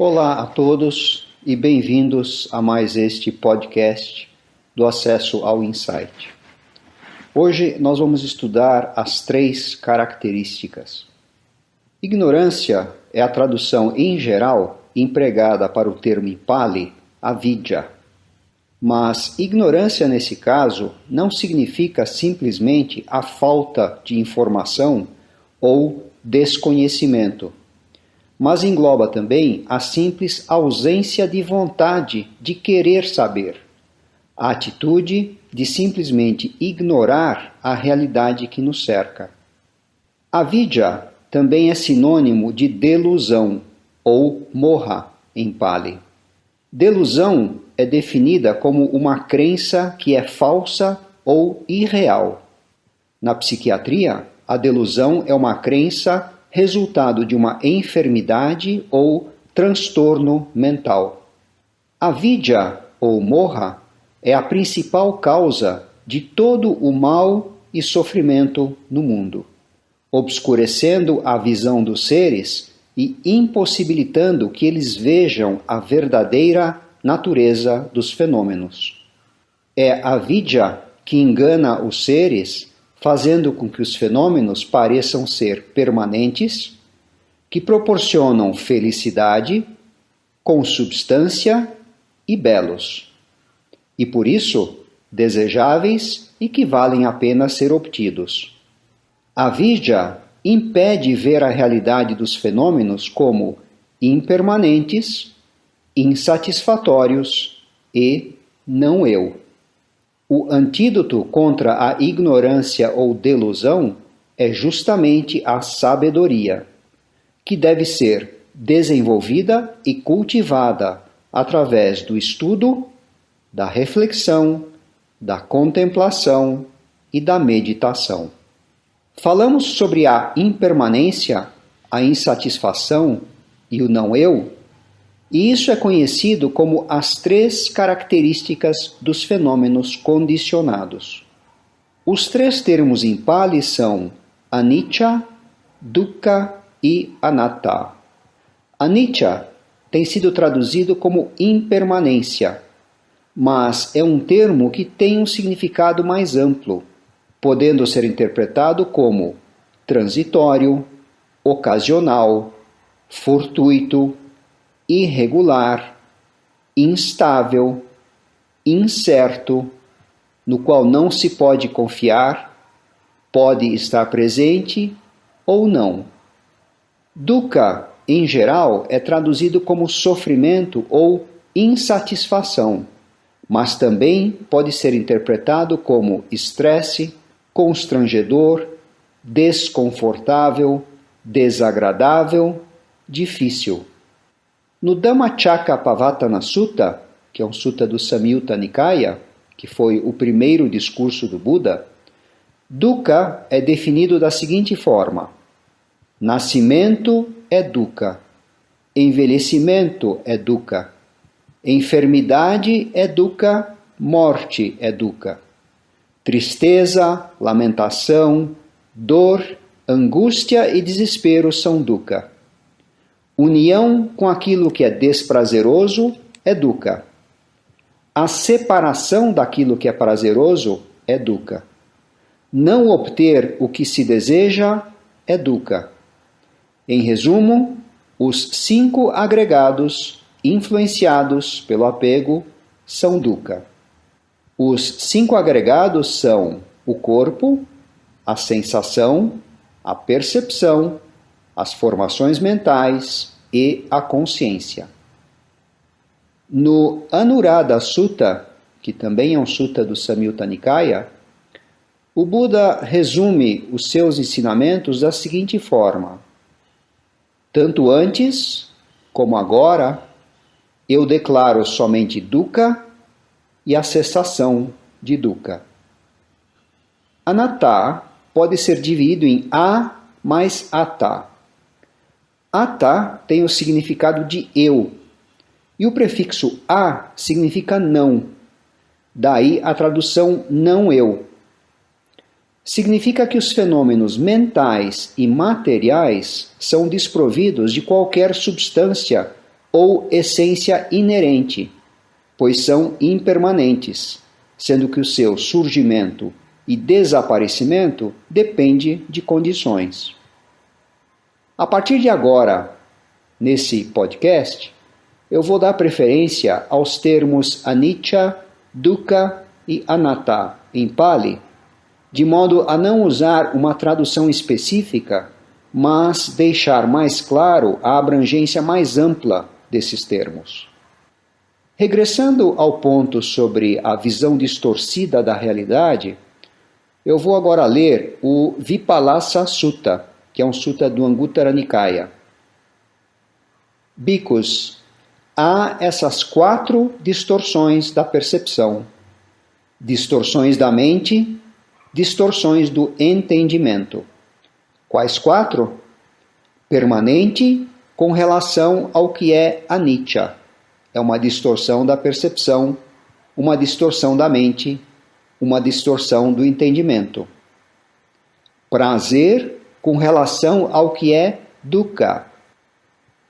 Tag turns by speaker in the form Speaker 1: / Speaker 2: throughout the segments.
Speaker 1: Olá a todos e bem-vindos a mais este podcast do Acesso ao Insight. Hoje nós vamos estudar as 3 características. Ignorância é a tradução em geral empregada para o termo em Pali, avidya. Mas ignorância nesse caso não significa simplesmente a falta de informação ou desconhecimento, mas engloba também a simples ausência de vontade de querer saber, a atitude de simplesmente ignorar a realidade que nos cerca. Avidya também é sinônimo de delusão, ou moha em Pali. Delusão é definida como uma crença que é falsa ou irreal. Na psiquiatria, a delusão é uma crença resultado de uma enfermidade ou transtorno mental. Avidya, ou moha, é a principal causa de todo o mal e sofrimento no mundo, obscurecendo a visão dos seres e impossibilitando que eles vejam a verdadeira natureza dos fenômenos. É a avidya que engana os seres, fazendo com que os fenômenos pareçam ser permanentes, que proporcionam felicidade, consubstância e belos, e por isso desejáveis e que valem a pena ser obtidos. A avidya impede ver a realidade dos fenômenos como impermanentes, insatisfatórios e não eu. O antídoto contra a ignorância ou delusão é justamente a sabedoria, que deve ser desenvolvida e cultivada através do estudo, da reflexão, da contemplação e da meditação. Falamos sobre a impermanência, a insatisfação e o não eu, e isso é conhecido como as 3 características dos fenômenos condicionados. Os 3 termos em Pali são anicca, dukkha e anatta. Anicca tem sido traduzido como impermanência, mas é um termo que tem um significado mais amplo, podendo ser interpretado como transitório, ocasional, fortuito, irregular, instável, incerto, no qual não se pode confiar, pode estar presente ou não. Dukkha, em geral, é traduzido como sofrimento ou insatisfação, mas também pode ser interpretado como estresse, constrangedor, desconfortável, desagradável, difícil. No Dhammacakkappavattana Sutta, que é um sutta do Samyutta Nikaya, que foi o primeiro discurso do Buda, dukkha é definido da seguinte forma: nascimento é dukkha, envelhecimento é dukkha, enfermidade é dukkha, morte é dukkha, tristeza, lamentação, dor, angústia e desespero são dukkha. União com aquilo que é desprazeroso é dukkha. A separação daquilo que é prazeroso é dukkha. Não obter o que se deseja é dukkha. Em resumo, os 5 agregados influenciados pelo apego são dukkha. Os 5 agregados são o corpo, a sensação, a percepção, as formações mentais e a consciência. No Anuradha Sutta, que também é um sutta do Samyutta Nikaya, o Buda resume os seus ensinamentos da seguinte forma: tanto antes como agora, eu declaro somente dukkha e a cessação de dukkha. Anatta pode ser dividido em a mais atta. Atta tem o significado de eu, e o prefixo a significa não, daí a tradução não eu. Significa que os fenômenos mentais e materiais são desprovidos de qualquer substância ou essência inerente, pois são impermanentes, sendo que o seu surgimento e desaparecimento depende de condições. A partir de agora, nesse podcast, eu vou dar preferência aos termos anicca, dukkha e anatta em Pali, de modo a não usar uma tradução específica, mas deixar mais claro a abrangência mais ampla desses termos. Regressando ao ponto sobre a visão distorcida da realidade, eu vou agora ler o Vipallasa Sutta, que é um sutta do Anguttara Nikaya. Bhikkhus, há essas 4 distorções da percepção: distorções da mente, distorções do entendimento. Quais 4? Permanente com relação ao que é anicca. É uma distorção da percepção, uma distorção da mente, uma distorção do entendimento. Prazer com relação ao que é dukkha.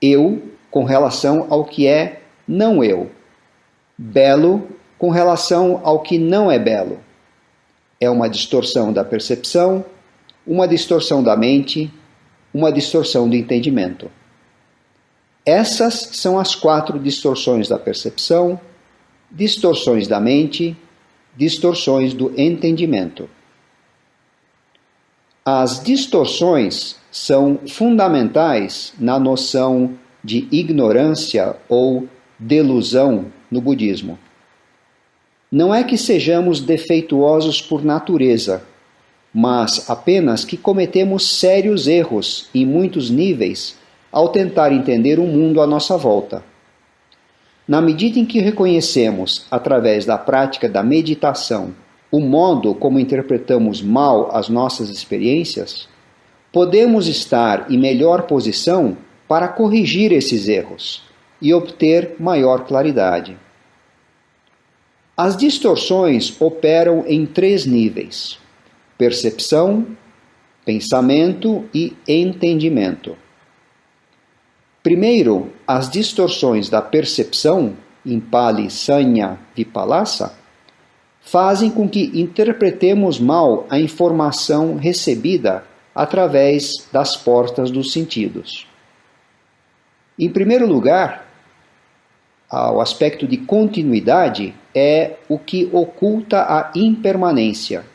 Speaker 1: Eu com relação ao que é não eu. Belo com relação ao que não é belo. É uma distorção da percepção, uma distorção da mente, uma distorção do entendimento. Essas são as 4 distorções da percepção, distorções da mente, distorções do entendimento. As distorções são fundamentais na noção de ignorância ou delusão no budismo. Não é que sejamos defeituosos por natureza, mas apenas que cometemos sérios erros em muitos níveis ao tentar entender o mundo à nossa volta. Na medida em que reconhecemos, através da prática da meditação, o modo como interpretamos mal as nossas experiências, podemos estar em melhor posição para corrigir esses erros e obter maior claridade. As distorções operam em 3 níveis: percepção, pensamento e entendimento. Primeiro, as distorções da percepção, em Pali Sanya Vipallasa, fazem com que interpretemos mal a informação recebida através das portas dos sentidos. Em primeiro lugar, o aspecto de continuidade é o que oculta a impermanência.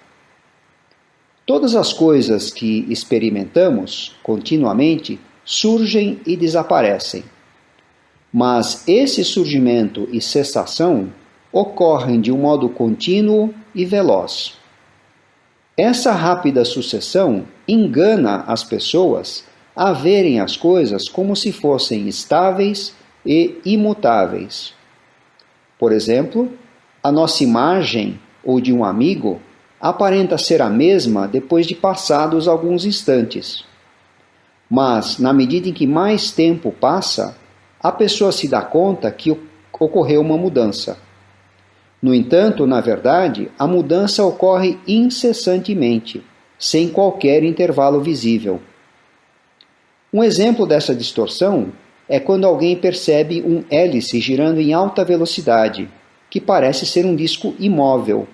Speaker 1: Todas as coisas que experimentamos continuamente surgem e desaparecem. Mas esse surgimento e cessação ocorrem de um modo contínuo e veloz. Essa rápida sucessão engana as pessoas a verem as coisas como se fossem estáveis e imutáveis. Por exemplo, a nossa imagem ou de um amigo aparenta ser a mesma depois de passados alguns instantes. Mas, na medida em que mais tempo passa, a pessoa se dá conta que ocorreu uma mudança. No entanto, na verdade, a mudança ocorre incessantemente, sem qualquer intervalo visível. Um exemplo dessa distorção é quando alguém percebe um hélice girando em alta velocidade, que parece ser um disco imóvel.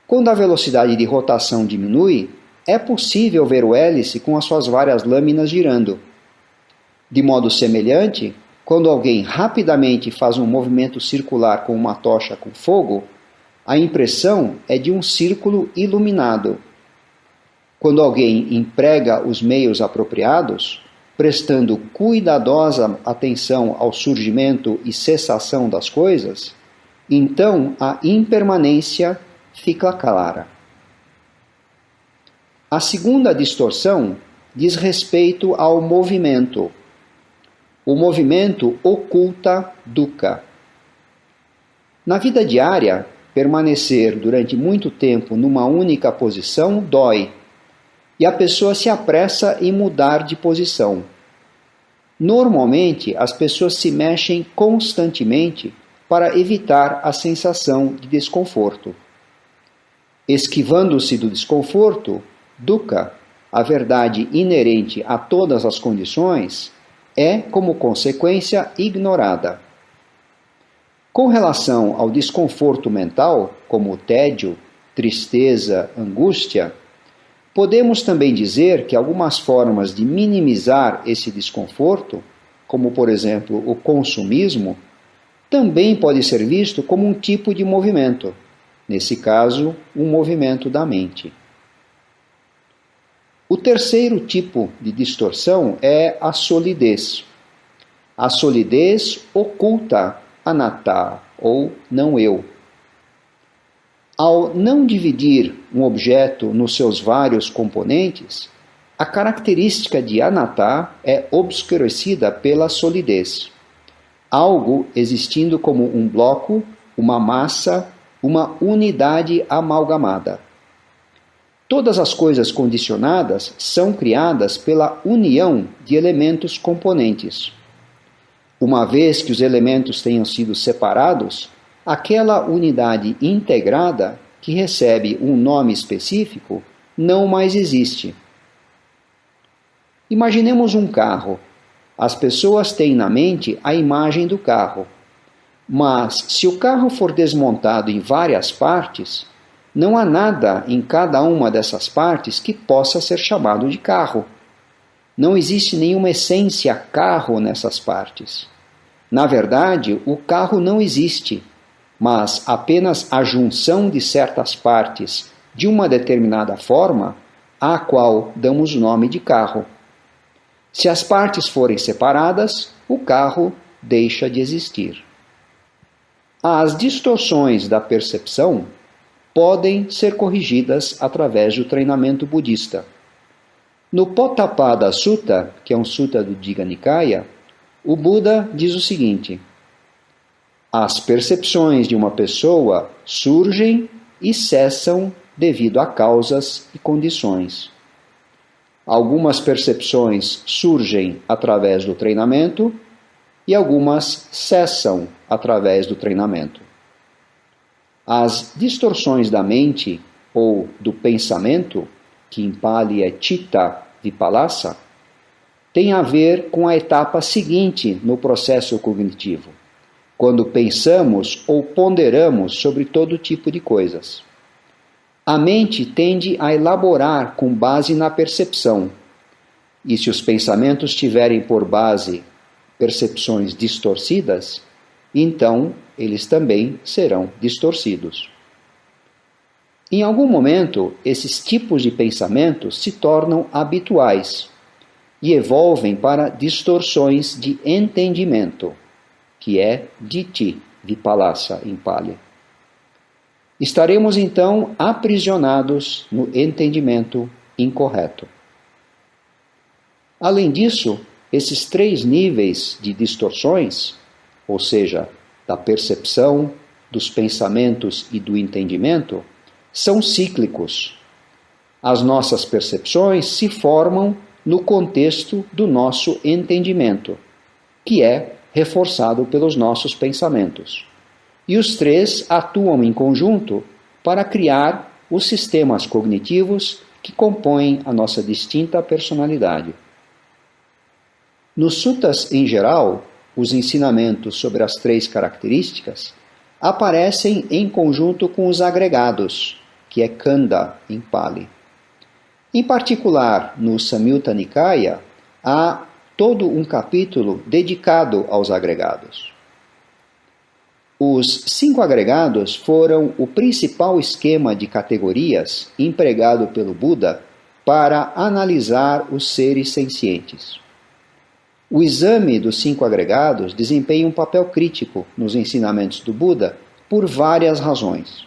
Speaker 1: Quando a velocidade de rotação diminui, é possível ver o hélice com as suas várias lâminas girando. De modo semelhante, quando alguém rapidamente faz um movimento circular com uma tocha com fogo, a impressão é de um círculo iluminado. Quando alguém emprega os meios apropriados, prestando cuidadosa atenção ao surgimento e cessação das coisas, então a impermanência fica clara. A segunda distorção diz respeito ao movimento. O movimento oculta dukkha. Na vida diária, permanecer durante muito tempo numa única posição dói, e a pessoa se apressa em mudar de posição. Normalmente, as pessoas se mexem constantemente para evitar a sensação de desconforto. Esquivando-se do desconforto, dukkha, a verdade inerente a todas as condições, é, como consequência, ignorada. Com relação ao desconforto mental, como o tédio, tristeza, angústia, podemos também dizer que algumas formas de minimizar esse desconforto, como por exemplo o consumismo, também pode ser visto como um tipo de movimento, nesse caso, um movimento da mente. O terceiro tipo de distorção é a solidez. A solidez oculta anatta, ou não eu. Ao não dividir um objeto nos seus vários componentes, a característica de anatta é obscurecida pela solidez. Algo existindo como um bloco, uma massa, uma unidade amalgamada. Todas as coisas condicionadas são criadas pela união de elementos componentes. Uma vez que os elementos tenham sido separados, aquela unidade integrada, que recebe um nome específico, não mais existe. Imaginemos um carro. As pessoas têm na mente a imagem do carro. Mas, se o carro for desmontado em várias partes, não há nada em cada uma dessas partes que possa ser chamado de carro. Não existe nenhuma essência carro nessas partes. Na verdade, o carro não existe, mas apenas a junção de certas partes de uma determinada forma, à qual damos o nome de carro. Se as partes forem separadas, o carro deixa de existir. As distorções da percepção podem ser corrigidas através do treinamento budista. No Potthapada Sutta, que é um sutta do Digha Nikaya, o Buda diz o seguinte: as percepções de uma pessoa surgem e cessam devido a causas e condições. Algumas percepções surgem através do treinamento e algumas cessam através do treinamento. As distorções da mente ou do pensamento, que em Pali é Citta Vipallasa, têm a ver com a etapa seguinte no processo cognitivo, quando pensamos ou ponderamos sobre todo tipo de coisas. A mente tende a elaborar com base na percepção, e se os pensamentos tiverem por base percepções distorcidas, então eles também serão distorcidos. Em algum momento, esses tipos de pensamentos se tornam habituais e evolvem para distorções de entendimento, que é Ditthi Vipallasa em Pali. Estaremos então aprisionados no entendimento incorreto. Além disso, esses três níveis de distorções, ou seja, da percepção, dos pensamentos e do entendimento, são cíclicos. As nossas percepções se formam no contexto do nosso entendimento, que é reforçado pelos nossos pensamentos. E os três atuam em conjunto para criar os sistemas cognitivos que compõem a nossa distinta personalidade. Nos suttas em geral, os ensinamentos sobre as três características aparecem em conjunto com os agregados, que é Khandha em Pali. Em particular, no Samyutta Nikaya, há todo um capítulo dedicado aos agregados. Os 5 agregados foram o principal esquema de categorias empregado pelo Buda para analisar os seres sencientes. O exame dos 5 agregados desempenha um papel crítico nos ensinamentos do Buda por várias razões.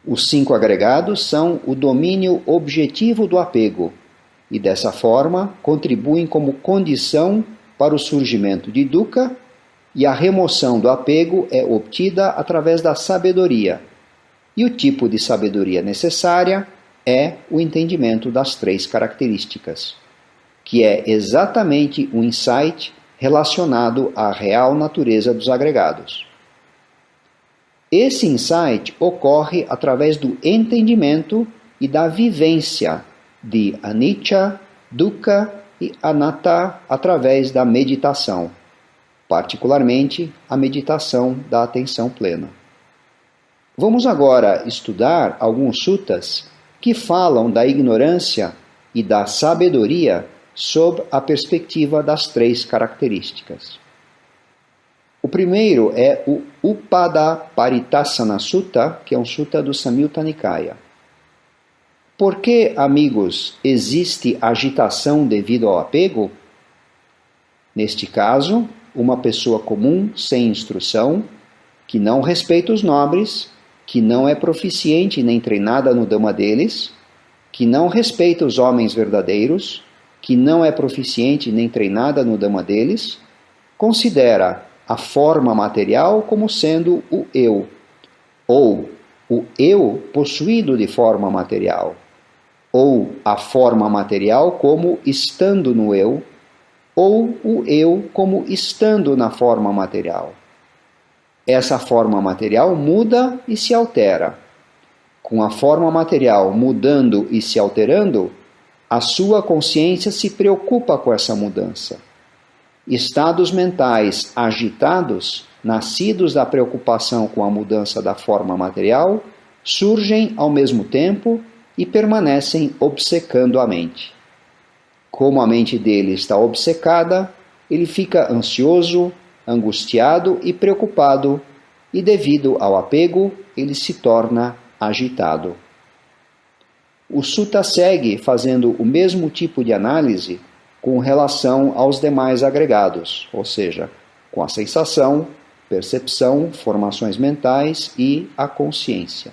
Speaker 1: Os 5 agregados são o domínio objetivo do apego e, dessa forma, contribuem como condição para o surgimento de dukkha, e a remoção do apego é obtida através da sabedoria. E o tipo de sabedoria necessária é o entendimento das 3 características, que é exatamente um insight relacionado à real natureza dos agregados. Esse insight ocorre através do entendimento e da vivência de anicca, dukkha e anatta através da meditação, particularmente a meditação da atenção plena. Vamos agora estudar alguns suttas que falam da ignorância e da sabedoria sob a perspectiva das três características. O primeiro é o Upadaparitasana Sutta, que é um sutta do Samyutta Nikaya. Por que, amigos, existe agitação devido ao apego? Neste caso, uma pessoa comum, sem instrução, que não respeita os nobres, que não é proficiente nem treinada no Dhamma deles, que não respeita os homens verdadeiros, que não é proficiente nem treinada no Dhamma deles, considera a forma material como sendo o eu, ou o eu possuído de forma material, ou a forma material como estando no eu, ou o eu como estando na forma material. Essa forma material muda e se altera. Com a forma material mudando e se alterando, a sua consciência se preocupa com essa mudança. Estados mentais agitados, nascidos da preocupação com a mudança da forma material, surgem ao mesmo tempo e permanecem obcecando a mente. Como a mente dele está obcecada, ele fica ansioso, angustiado e preocupado, e devido ao apego, ele se torna agitado. O sutta segue fazendo o mesmo tipo de análise com relação aos demais agregados, ou seja, com a sensação, percepção, formações mentais e a consciência.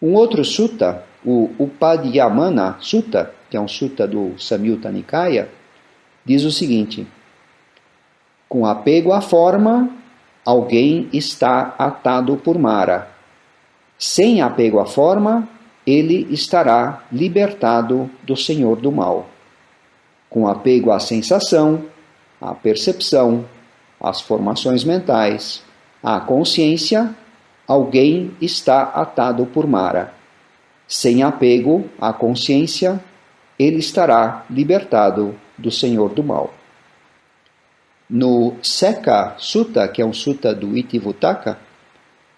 Speaker 1: Um outro sutta, o Upadhyamana Sutta, que é um sutta do Samyutta Nikaya, diz o seguinte: com apego à forma, alguém está atado por Mara. Sem apego à forma, ele estará libertado do senhor do mal. Com apego à sensação, à percepção, às formações mentais, à consciência, alguém está atado por Mara. Sem apego à consciência, ele estará libertado do senhor do mal. No Seka Sutta, que é um sutta do Itivuttaka,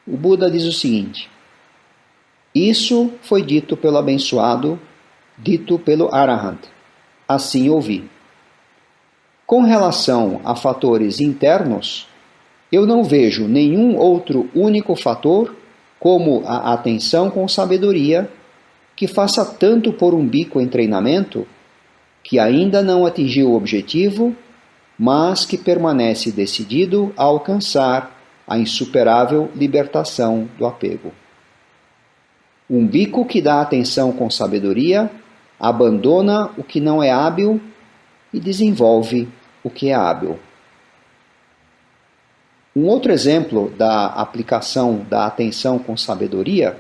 Speaker 1: o Buda diz o seguinte: isso foi dito pelo abençoado, dito pelo Arahant. Assim ouvi. Com relação a fatores internos, eu não vejo nenhum outro único fator, como a atenção com sabedoria, que faça tanto por um bico em treinamento, que ainda não atingiu o objetivo, mas que permanece decidido a alcançar a insuperável libertação do apego. Um bico que dá atenção com sabedoria abandona o que não é hábil e desenvolve o que é hábil. Um outro exemplo da aplicação da atenção com sabedoria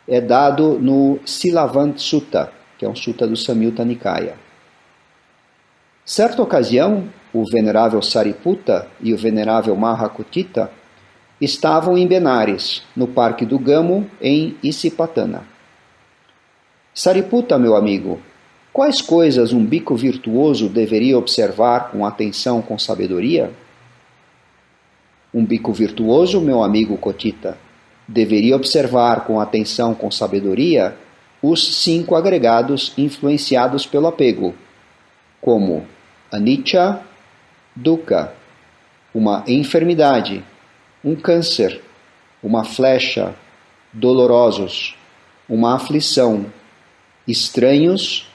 Speaker 1: é dado no Silavant Sutta, que é um sutta do Samyutta Nikaya. Certa ocasião, o venerável Sariputta e o venerável Mahakotita estavam em Benares, no Parque do Gamo, em Isipatana. Sariputta, meu amigo, quais coisas um bico virtuoso deveria observar com atenção com sabedoria? Um bico virtuoso, meu amigo Kotita, deveria observar com atenção com sabedoria os 5 agregados influenciados pelo apego, como anicca, dukkha, uma enfermidade, um câncer, uma flecha, dolorosos, uma aflição, estranhos,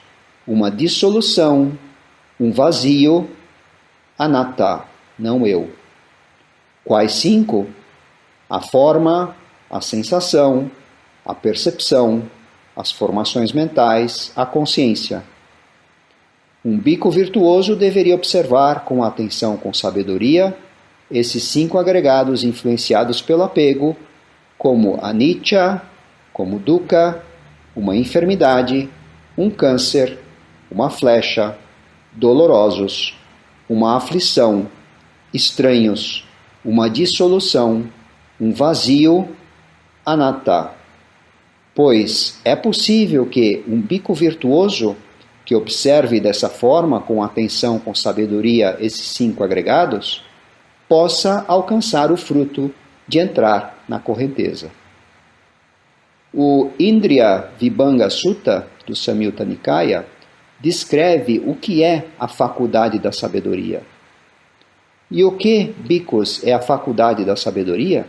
Speaker 1: uma dissolução, um vazio, anatta, não eu. Quais 5? A forma, a sensação, a percepção, as formações mentais, a consciência. Um bico virtuoso deveria observar com atenção com sabedoria esses 5 agregados influenciados pelo apego, como anicca, como dukkha, uma enfermidade, um câncer, uma flecha, dolorosos, uma aflição, estranhos, uma dissolução, um vazio, anatta. Pois é possível que um bico virtuoso que observe dessa forma, com atenção, com sabedoria, esses 5 agregados, possa alcançar o fruto de entrar na correnteza. O Indriya Vibhanga Sutta, do Samyutta Nikaya, descreve o que é a faculdade da sabedoria. E o que, bhikkhus, é a faculdade da sabedoria?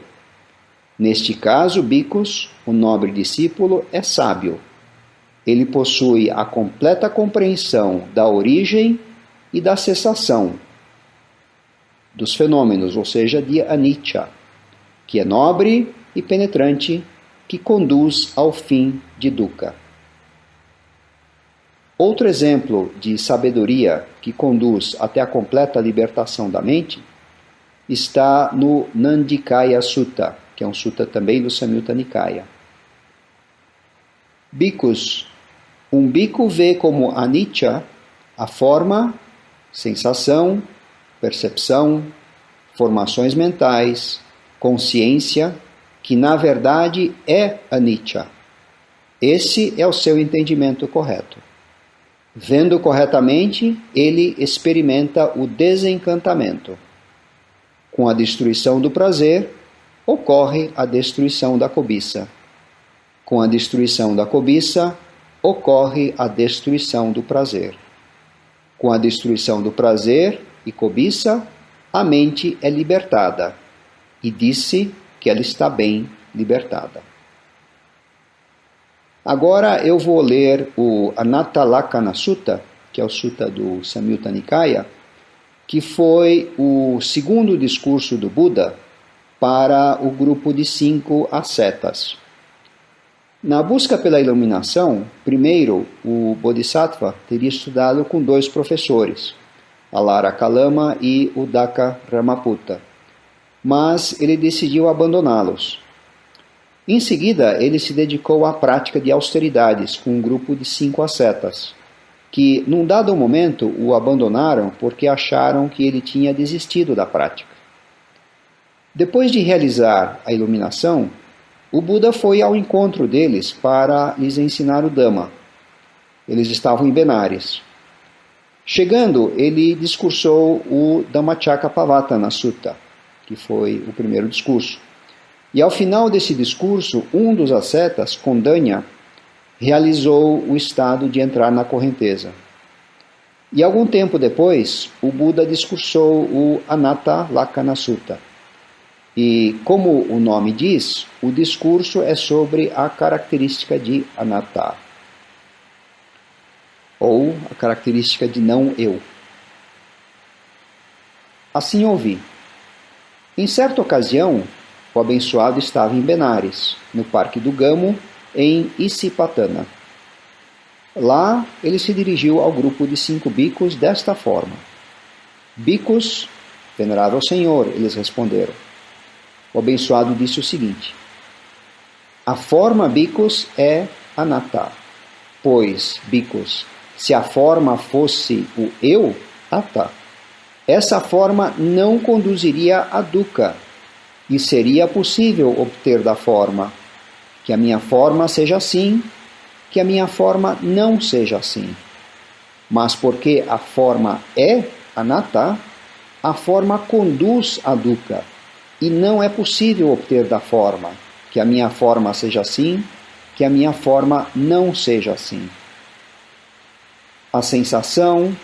Speaker 1: Neste caso, bhikkhus, o nobre discípulo, é sábio. Ele possui a completa compreensão da origem e da cessação dos fenômenos, ou seja, de anicca, que é nobre e penetrante, que conduz ao fim de dukkha. Outro exemplo de sabedoria que conduz até a completa libertação da mente está no Nandikaya Sutta, que é um sutta também do Samyutta Nikaya. Bhikkhus, um bhikkhu vê como anicca a forma, sensação, percepção, formações mentais, consciência, que na verdade é anicca. Esse é o seu entendimento correto. Vendo corretamente, ele experimenta o desencantamento. Com a destruição do prazer, ocorre a destruição da cobiça. Com a destruição da cobiça, ocorre a destruição do prazer. Com a destruição do prazer e cobiça, a mente é libertada, e disse que ela está bem libertada. Agora eu vou ler o Anattalakkhana Sutta, que é o Sutta do Samyutta Nikaya, que foi o segundo discurso do Buda para o grupo de 5 ascetas. Na busca pela iluminação, primeiro o Bodhisattva teria estudado com 2 professores, Alara Kalama e Uddaka Ramaputta, mas ele decidiu abandoná-los. Em seguida, ele se dedicou à prática de austeridades com um grupo de 5 ascetas, que, num dado momento, o abandonaram porque acharam que ele tinha desistido da prática. Depois de realizar a iluminação, o Buda foi ao encontro deles para lhes ensinar o Dhamma. Eles estavam em Benares. Chegando, ele discursou o Dhammacakkappavattana Sutta, que foi o primeiro discurso. E ao final desse discurso, um dos ascetas, Kondanya, realizou o estado de entrar na correnteza. E algum tempo depois, o Buda discursou o Anattalakkhana Sutta. E, como o nome diz, o discurso é sobre a característica de anatta, ou a característica de não eu. Assim ouvi. Em certa ocasião, o abençoado estava em Benares, no Parque do Gamo, em Isipatana. Lá, ele se dirigiu ao grupo de 5 bhikkhus desta forma. Bhikkhus, venerável Senhor, eles responderam. O abençoado disse o seguinte: a forma, bhikkhus, é anatta. Pois, bhikkhus, se a forma fosse o eu, atta, essa forma não conduziria a dukkha, e seria possível obter da forma que a minha forma seja assim, que a minha forma não seja assim. Mas porque a forma é anatta, a forma conduz a dukkha, e não é possível obter da forma que a minha forma seja assim, que a minha forma não seja assim. A sensação,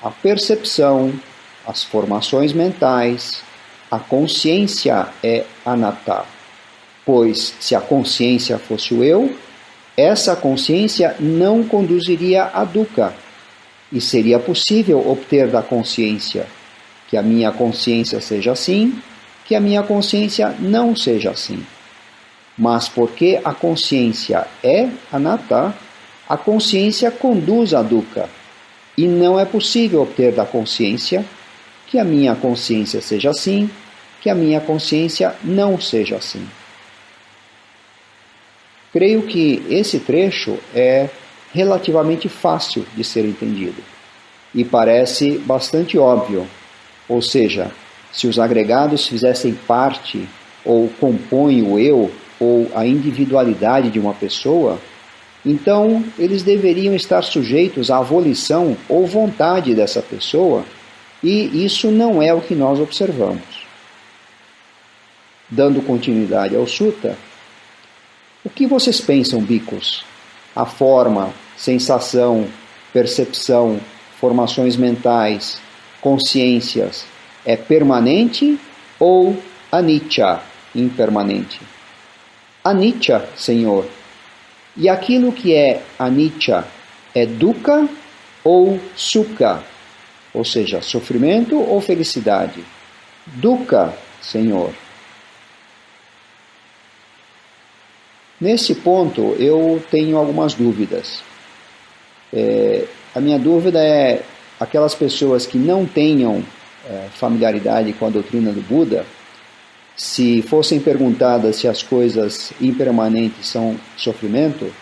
Speaker 1: a percepção, as formações mentais, a consciência é anatta. Pois, se a consciência fosse o eu, essa consciência não conduziria a dukkha, e seria possível obter da consciência que a minha consciência seja assim, que a minha consciência não seja assim. Mas porque a consciência é anatta, a consciência conduz a dukkha, e não é possível obter da consciência que a minha consciência seja assim, que a minha consciência não seja assim. Creio que esse trecho é relativamente fácil de ser entendido e parece bastante óbvio, ou seja, se os agregados fizessem parte ou compõem o eu ou a individualidade de uma pessoa, Então, eles deveriam estar sujeitos à volição ou vontade dessa pessoa, e isso não é o que nós observamos. Dando continuidade ao sutta, o que vocês pensam, bhikkhus? A forma, sensação, percepção, formações mentais, consciências, é permanente ou anicca, impermanente? Anicca, Senhor. E aquilo que é anicca é dukkha ou sukha, ou seja, sofrimento ou felicidade? Dukkha, Senhor. Nesse ponto eu tenho algumas dúvidas. A minha dúvida é aquelas pessoas que não tenham familiaridade com a doutrina do Buda, se fossem perguntadas se as coisas impermanentes são sofrimento,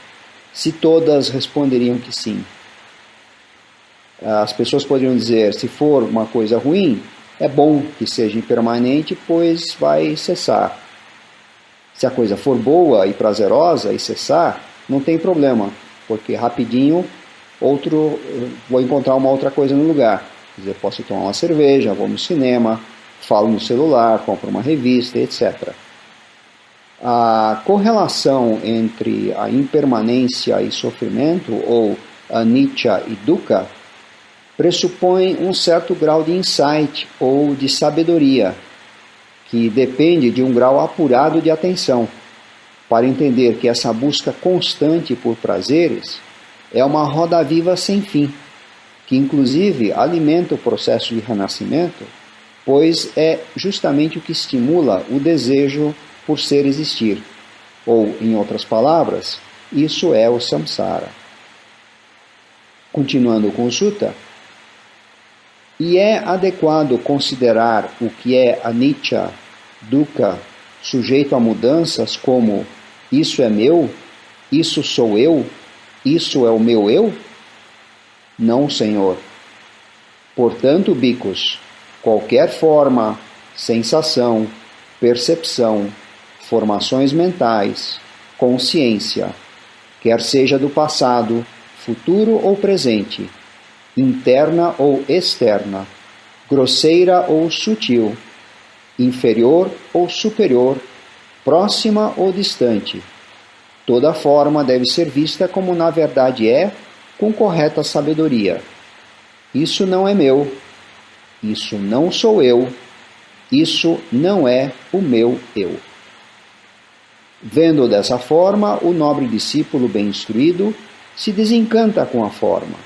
Speaker 1: se todas responderiam que sim. As pessoas poderiam dizer, se for uma coisa ruim, é bom que seja impermanente, pois vai cessar. Se a coisa for boa e prazerosa e cessar, não tem problema, porque rapidinho vou encontrar uma outra coisa no lugar. Quer dizer, posso tomar uma cerveja, vou no cinema, falo no celular, compro uma revista, etc. A correlação entre a impermanência e sofrimento, ou anicca e dukkha, pressupõe um certo grau de insight ou de sabedoria, que depende de um grau apurado de atenção, para entender que essa busca constante por prazeres é uma roda viva sem fim, que inclusive alimenta o processo de renascimento, pois é justamente o que estimula o desejo por ser existir, ou, em outras palavras, isso é o samsara. Continuando com o sutta, e é adequado considerar o que é anicca, dukkha, sujeito a mudanças como isso é meu, isso sou eu, isso é o meu eu? Não, Senhor. Portanto, bhikkhus, qualquer forma, sensação, percepção, formações mentais, consciência, quer seja do passado, futuro ou presente, interna ou externa, grosseira ou sutil, inferior ou superior, próxima ou distante, toda forma deve ser vista como na verdade é, com correta sabedoria. Isso não é meu, isso não sou eu, isso não é o meu eu. Vendo dessa forma, o nobre discípulo bem instruído se desencanta com a forma,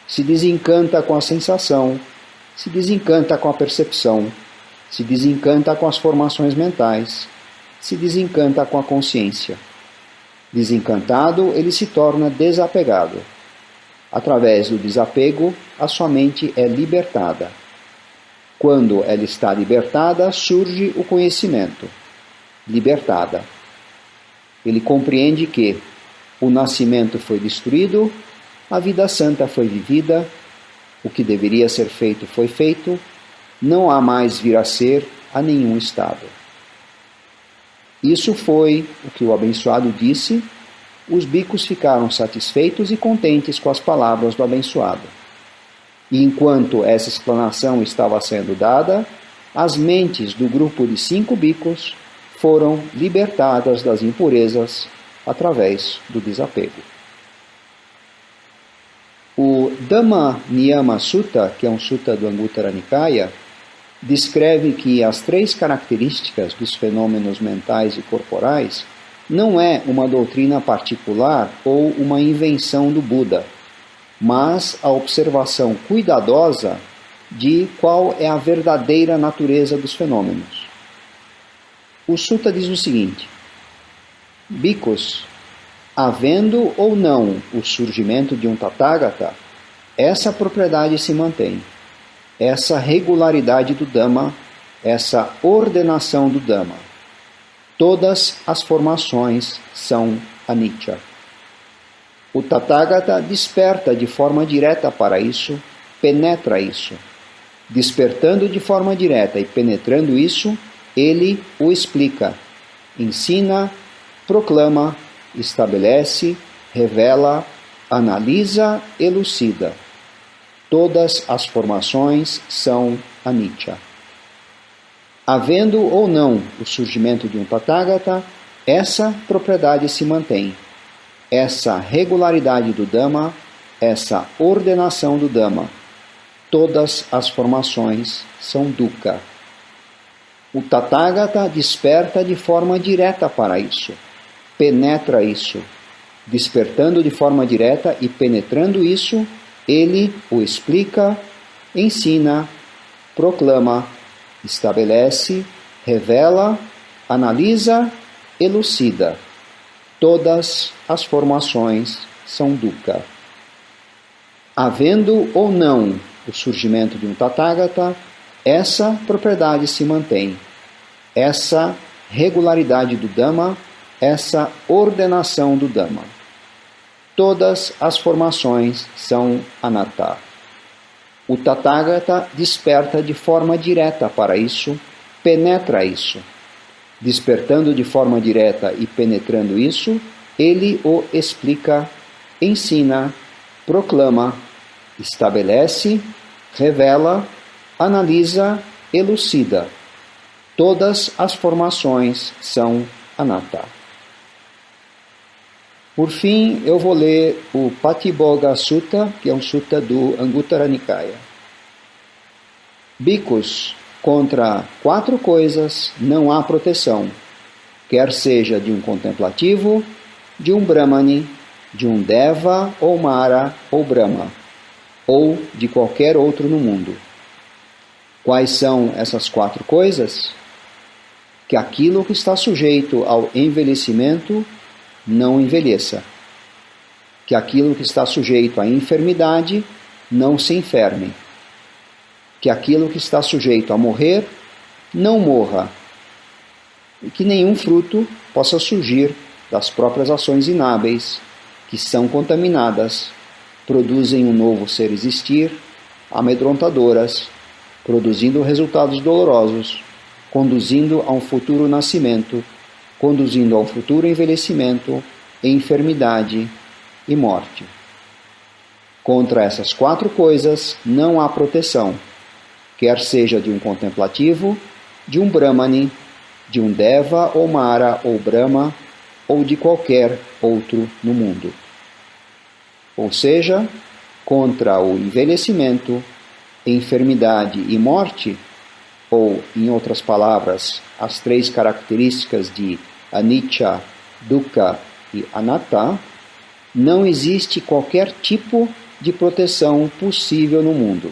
Speaker 1: se desencanta com a sensação, se desencanta com a percepção, se desencanta com as formações mentais, se desencanta com a consciência. Desencantado, ele se torna desapegado. Através do desapego, a sua mente é libertada. Quando ela está libertada, surge o conhecimento. Libertada. Ele compreende que o nascimento foi destruído, a vida santa foi vivida, o que deveria ser feito foi feito, não há mais vir a ser a nenhum estado. Isso foi o que o abençoado disse. Os bhikkhus ficaram satisfeitos e contentes com as palavras do abençoado. E enquanto essa explanação estava sendo dada, as mentes do grupo de 5 bhikkhus foram libertadas das impurezas através do desapego. O Dhamma Niyama Sutta, que é um sutta do Anguttara Nikaya, descreve que as 3 características dos fenômenos mentais e corporais não é uma doutrina particular ou uma invenção do Buda, mas a observação cuidadosa de qual é a verdadeira natureza dos fenômenos. O sutta diz o seguinte: bhikkhus, havendo ou não o surgimento de um Tathagata, essa propriedade se mantém, essa regularidade do Dhamma, essa ordenação do Dhamma. Todas as formações são anicca. O Tathagata desperta de forma direta para isso, penetra isso. Despertando de forma direta e penetrando isso, ele o explica, ensina, proclama, estabelece, revela, analisa, elucida. Todas as formações são anicca. Havendo ou não o surgimento de um Tathagata, essa propriedade se mantém. Essa regularidade do Dhamma, essa ordenação do Dhamma. Todas as formações são dukkha. O Tathagata desperta de forma direta para isso, penetra isso. Despertando de forma direta e penetrando isso, ele o explica, ensina, proclama, estabelece, revela, analisa, elucida. Todas as formações são dukkha. Havendo ou não o surgimento de um Tathagata, essa propriedade se mantém. Essa regularidade do Dhamma, essa ordenação do Dhamma. Todas as formações são anatta. O Tathagata desperta de forma direta para isso, penetra isso. Despertando de forma direta e penetrando isso, ele o explica, ensina, proclama, estabelece, revela, analisa, elucida. Todas as formações são anatta. Por fim, eu vou ler o Patibhoga Sutta, que é um sutta do Anguttara Nikaya. Bhikkhus, contra 4 coisas não há proteção, quer seja de um contemplativo, de um brahmane, de um deva ou mara ou brahma, ou de qualquer outro no mundo. Quais são essas 4 coisas? Que aquilo que está sujeito ao envelhecimento não envelheça. Que aquilo que está sujeito à enfermidade não se enferme. Que aquilo que está sujeito a morrer não morra. E que nenhum fruto possa surgir das próprias ações inábeis, que são contaminadas, produzem um novo ser existir, amedrontadoras, produzindo resultados dolorosos, conduzindo a um futuro nascimento, conduzindo a um futuro envelhecimento, enfermidade e morte. Contra essas 4 coisas não há proteção, quer seja de um contemplativo, de um brahmane, de um deva ou mara ou brahma, ou de qualquer outro no mundo. Ou seja, contra o envelhecimento, enfermidade e morte, ou, em outras palavras, as 3 características de anicca, dukkha e anatta, não existe qualquer tipo de proteção possível no mundo.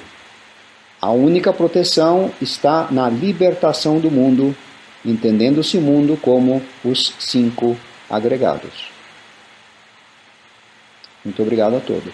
Speaker 1: A única proteção está na libertação do mundo, entendendo-se mundo como os 5 agregados. Muito obrigado a todos.